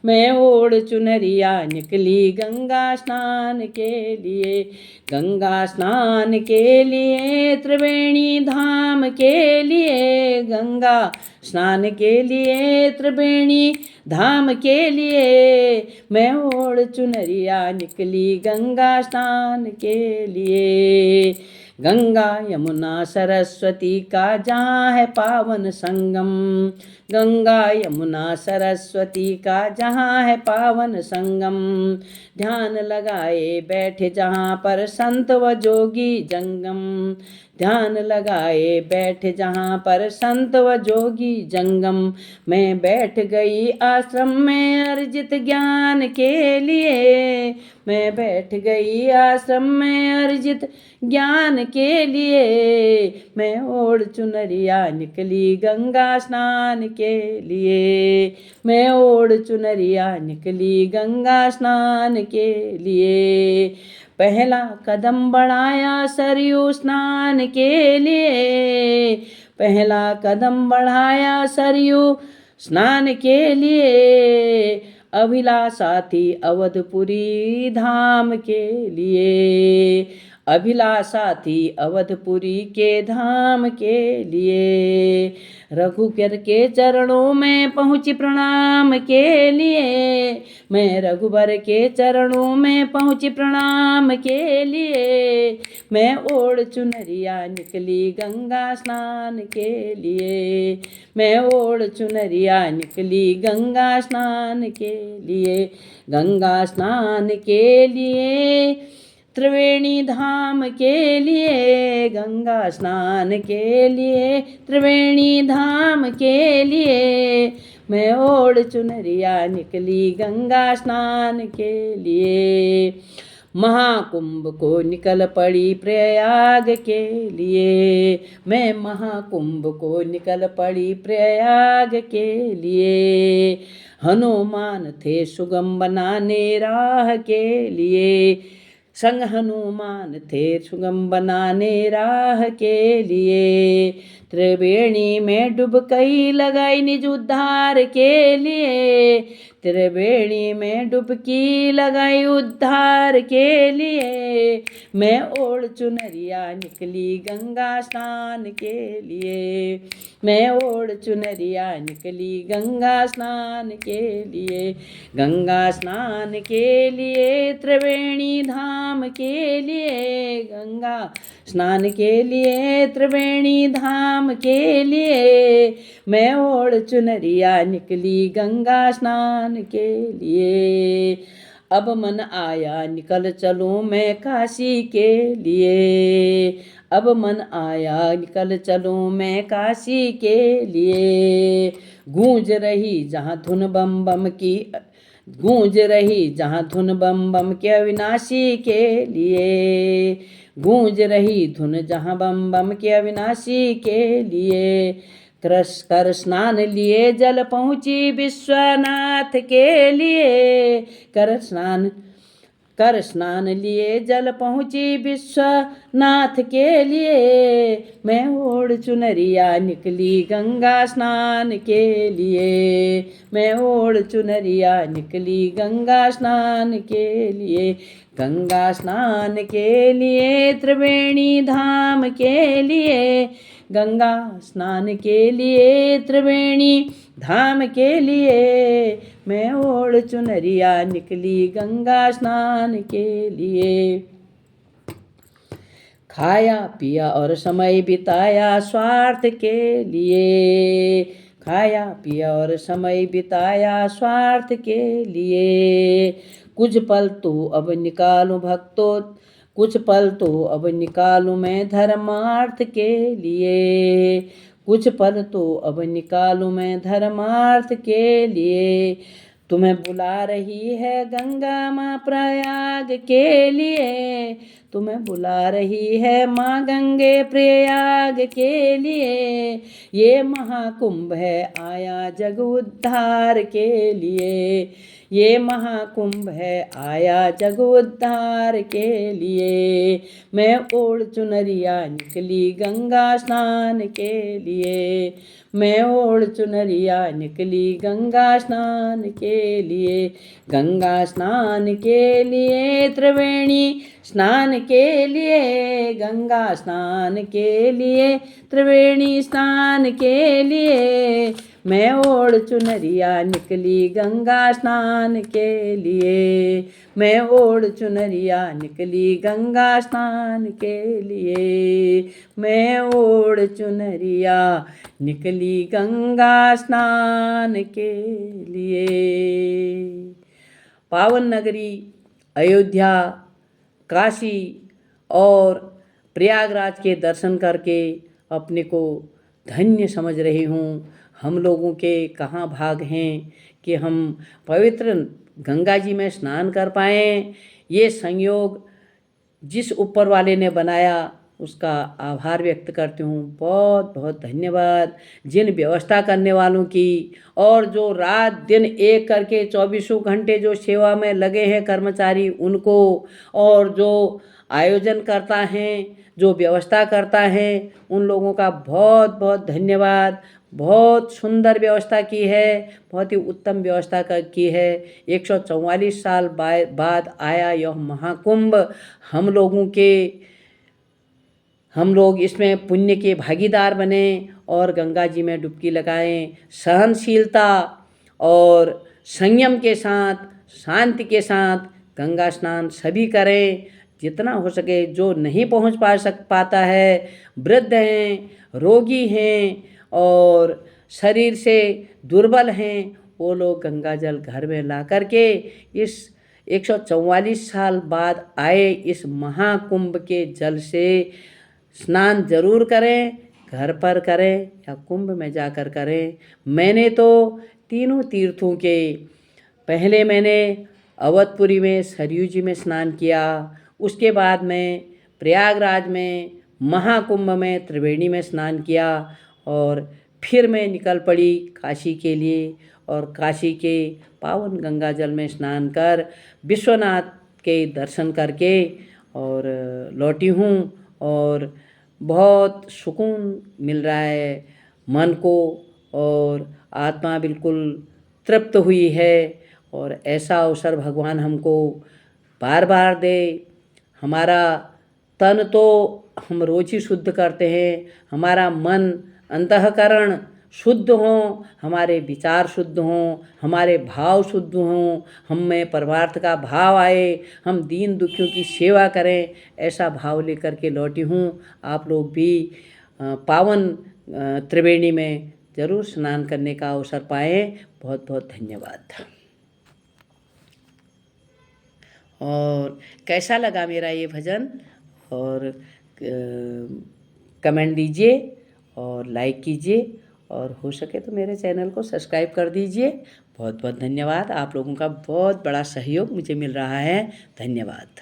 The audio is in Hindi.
मैं ओढ़ चुनरिया निकली गंगा स्नान के लिए। गंगा स्नान के लिए त्रिवेणी धाम के लिए, गंगा स्नान के लिए त्रिवेणी धाम के लिए, मैं ओढ़ चुनरिया निकली गंगा स्नान के लिए। गंगा यमुना सरस्वती का जहाँ है पावन संगम, गंगा यमुना सरस्वती का जहाँ है पावन संगम, ध्यान लगाए बैठे जहाँ पर संत व जोगी जंगम, ध्यान लगाए बैठे जहाँ पर संत व जोगी जंगम, मैं बैठ गई आश्रम में अर्जित ज्ञान के लिए, मैं बैठ गई आश्रम में अर्जित ज्ञान के लिए, मैं ओढ़ चुनरिया निकली गंगा स्नान के लिए, मैं ओढ़ चुनरिया निकली गंगा स्नान के लिए। पहला कदम बढ़ाया सरयू स्नान के लिए, पहला कदम बढ़ाया सरयू स्नान के लिए, अभिलाषा थी अवधपुरी धाम के लिए, अभिलाषा थी अवधपुरी के धाम के लिए, रघुवर के चरणों में पहुँची प्रणाम के लिए, मैं रघुवर के चरणों में पहुँची प्रणाम के लिए, मैं ओढ़ चुनरिया निकली गंगा स्नान के लिए, मैं ओढ़ चुनरिया निकली गंगा स्नान के लिए। गंगा स्नान के लिए त्रिवेणी धाम के लिए, गंगा स्नान के लिए त्रिवेणी धाम के लिए, मैं ओढ़ चुनरिया निकली गंगा स्नान के लिए। महाकुंभ को निकल पड़ी प्रयाग के लिए, मैं महाकुंभ को निकल पड़ी प्रयाग के लिए, हनुमान थे सुगम बनाने राह के लिए, संग हनुमान थे सुगम बनाने राह के लिए, त्रिवेणी में डुबकी लगाई निज उद्धार के लिए, त्रिवेणी में डुबकी लगाई उद्धार के लिए, मैं ओढ़ चुनरिया निकली गंगा स्नान के लिए, मैं ओढ़ चुनरिया निकली गंगा स्नान के लिए। गंगा स्नान के लिए त्रिवेणी धाम के लिए, गंगा स्नान के लिए त्रिवेणी धाम के लिए, मैं ओढ़ चुनरिया निकली गंगा स्नान के लिए। अब मन आया निकल चलूं मैं काशी के लिए, अब मन आया निकल चलूं मैं काशी के लिए, गूंज रही जहाँ धुन बम बम की, गूंज रही जहाँ धुन बम बम के अविनाशी के लिए, गूंज रही धुन जहाँ बम बम के अविनाशी के लिए, कर स्नान लिए जल पहुँची विश्वनाथ के लिए, कर स्नान लिए जल पहुँची विश्वनाथ के लिए, मैं ओढ़ चुनरिया निकली गंगा स्नान के लिए, मैं ओढ़ चुनरिया निकली गंगा स्नान के लिए। गंगा स्नान के लिए त्रिवेणी धाम के लिए, गंगा स्नान के लिए त्रिवेणी धाम के लिए, मैं ओढ़ चुनरिया निकली गंगा स्नान के लिए। खाया पिया और समय बिताया स्वार्थ के लिए, खाया पिया और समय बिताया स्वार्थ के लिए, कुछ पल तो अब निकालूं भक्तों, कुछ पल तो अब निकालूं मैं धर्मार्थ के लिए, कुछ पल तो अब निकालूं मैं धर्मार्थ के लिए, तुम्हें बुला रही है गंगा माँ प्रयाग के लिए, तुम्हें बुला रही है माँ गंगे प्रयाग के लिए। ये महाकुंभ है आया जग उद्धार के लिए। ये महाकुंभ है आया जग उद्धार के लिए। मैं ओढ़ चुनरिया निकली गंगा स्नान के लिए। मैं ओढ़ चुनरिया निकली गंगा स्नान के लिए। गंगा स्नान के लिए त्रिवेणी स्नान के लिए। गंगा स्नान के लिए त्रिवेणी स्नान के लिए। मैं ओढ़ चुनरिया निकली गंगा स्नान के लिए। मैं ओढ़ चुनरिया निकली गंगा स्नान के लिए। मैं ओढ़ चुनरिया निकली गंगा स्नान के लिए। पावन नगरी अयोध्या, काशी और प्रयागराज के दर्शन करके अपने को धन्य समझ रही हूँ। हम लोगों के कहाँ भाग हैं कि हम पवित्र गंगा जी में स्नान कर पाएँ। ये संयोग जिस ऊपर वाले ने बनाया उसका आभार व्यक्त करती हूँ। बहुत बहुत धन्यवाद जिन व्यवस्था करने वालों की, और जो रात दिन एक करके 24 घंटे जो सेवा में लगे हैं कर्मचारी उनको, और जो आयोजन करता है, जो व्यवस्था करता है, उन लोगों का बहुत बहुत धन्यवाद। बहुत सुंदर व्यवस्था की है, बहुत ही उत्तम व्यवस्था की है। 144 साल बाद आया यह महाकुंभ। हम लोग इसमें पुण्य के भागीदार बने और गंगा जी में डुबकी लगाएं। सहनशीलता और संयम के साथ, शांति के साथ गंगा स्नान सभी करें जितना हो सके। जो नहीं पहुंच पाता है, वृद्ध हैं, रोगी हैं और शरीर से दुर्बल हैं, वो लोग गंगा जल घर में ला करके इस 144 साल बाद आए इस महाकुंभ के जल से स्नान जरूर करें। घर पर करें या कुंभ में जाकर करें। मैंने तो तीनों तीर्थों के पहले मैंने अवधपुरी में सरयू जी में स्नान किया, उसके बाद मैं प्रयागराज में महाकुंभ में त्रिवेणी में स्नान किया, और फिर मैं निकल पड़ी काशी के लिए और काशी के पावन गंगा जल में स्नान कर विश्वनाथ के दर्शन करके और लौटी हूँ। और बहुत सुकून मिल रहा है मन को और आत्मा बिल्कुल तृप्त हुई है। और ऐसा अवसर भगवान हमको बार बार दे। हमारा तन तो हम रोज ही शुद्ध करते हैं, हमारा मन अंतःकरण शुद्ध हों, हमारे विचार शुद्ध हों, हमारे भाव शुद्ध हों, हम में परमार्थ का भाव आए, हम दीन दुखियों की सेवा करें, ऐसा भाव लेकर के लौटी हूँ। आप लोग भी पावन त्रिवेणी में ज़रूर स्नान करने का अवसर पाएँ। बहुत बहुत धन्यवाद। और कैसा लगा मेरा ये भजन, और कमेंट दीजिए और लाइक कीजिए, और हो सके तो मेरे चैनल को सब्सक्राइब कर दीजिए। बहुत बहुत धन्यवाद। आप लोगों का बहुत बड़ा सहयोग मुझे मिल रहा है। धन्यवाद।